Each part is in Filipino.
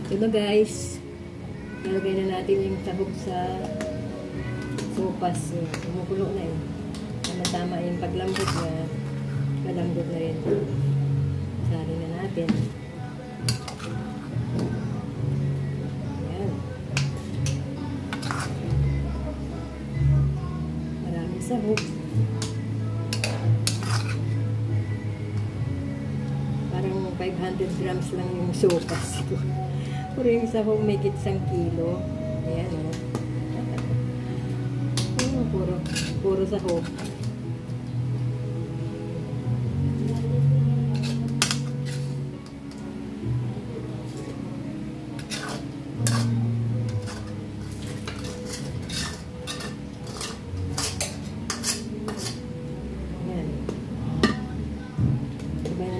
Ito na guys. Nalagay na natin yung sahog sa sopas. Kumukulo na eh. Tama-tama yung paglambot na. Malambot na rin. Sali na natin. Ayan. Maraming sahog. Parang 500 grams lang yung sopas. Puro yung sahog may gitsang kilo. Ayan o. Puro sahog.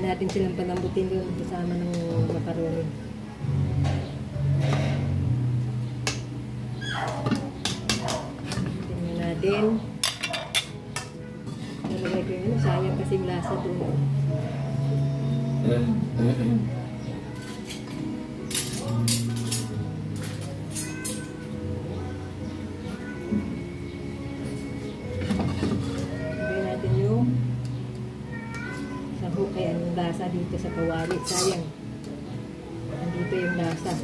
Natin silang palambutin doon kasama ng macaroni. Tingnan natin. Nalagay ko yun. Sayang kasing lasa doon. Kaya yung lasa dito sa kawali, sayang. Nandito yung lasa.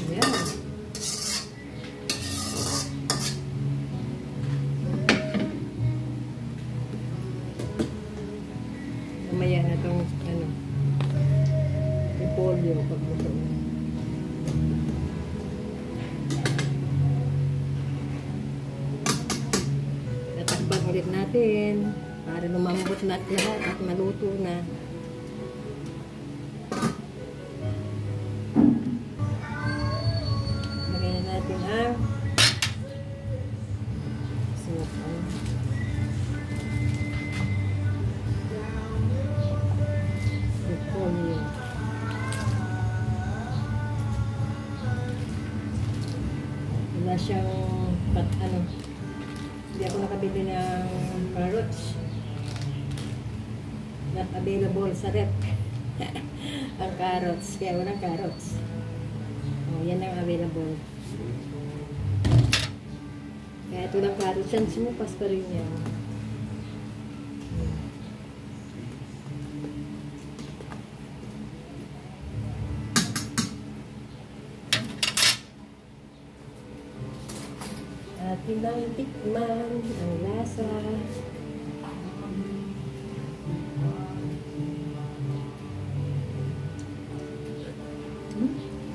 Ayan. Mamaya na itong repolyo pagluto. Tatakpan ulit natin para lumambot na lahat at maluto na. Lagyan na natin ang wala siyang hindi ako nakabili ng carrots, not available sa rep. Ang carrots, kaya walang carrots. Yan ang available, kaya ito lang carrots yan, sumupas pa rin yan. Atin lang tikman ang lasa.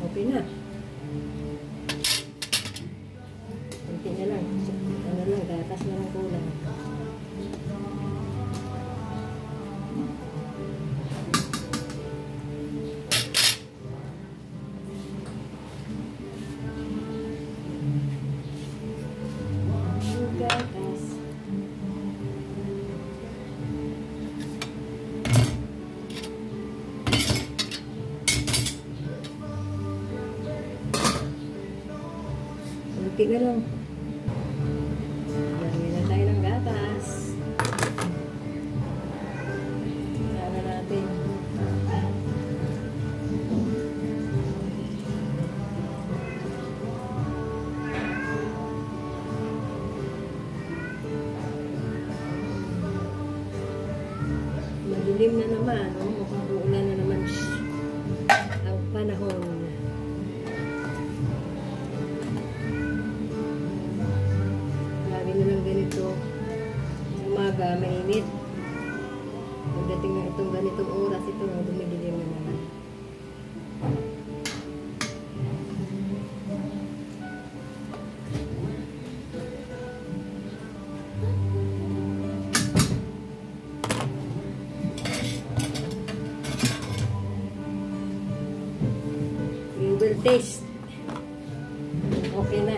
Okay na. Kunti na lang. Ano lang, gatas na lang kulang. Kunti na lang. Lagyan na tayo ng gatas. Lagyan na natin. Madilim na naman. Mukhang uulan na naman ang panahon. Ganito sa umaga, mainit. Pagdating ng itong ganitong oras, ito dumidilim na naman. You will taste. Okay na.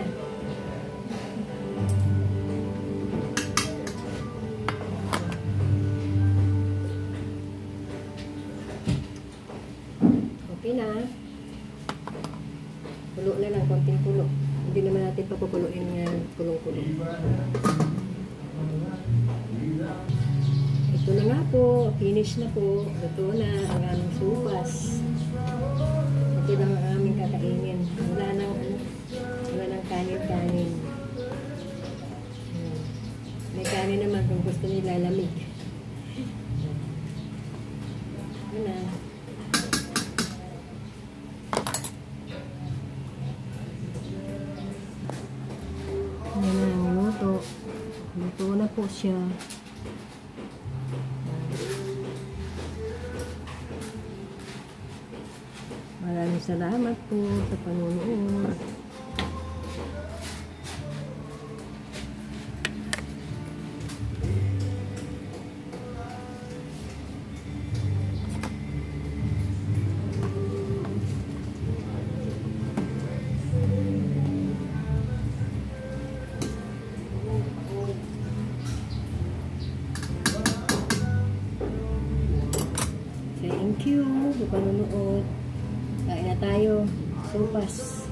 Okay na. Kulo na lang, konting kulo. Hindi naman natin papakuluin nga kulong-kulo. Ito na nga po, finish na po. Ito na ang aming supas. Ito lang ang aming kakainin. Wala nang kanin-kanin. May kanin naman kung gusto nila lamig. Ito na. Yan na ang luto. Luto na po siya. Maraming salamat po sa panonood. Thank you sa panonood. Kain na tayo. Sopas.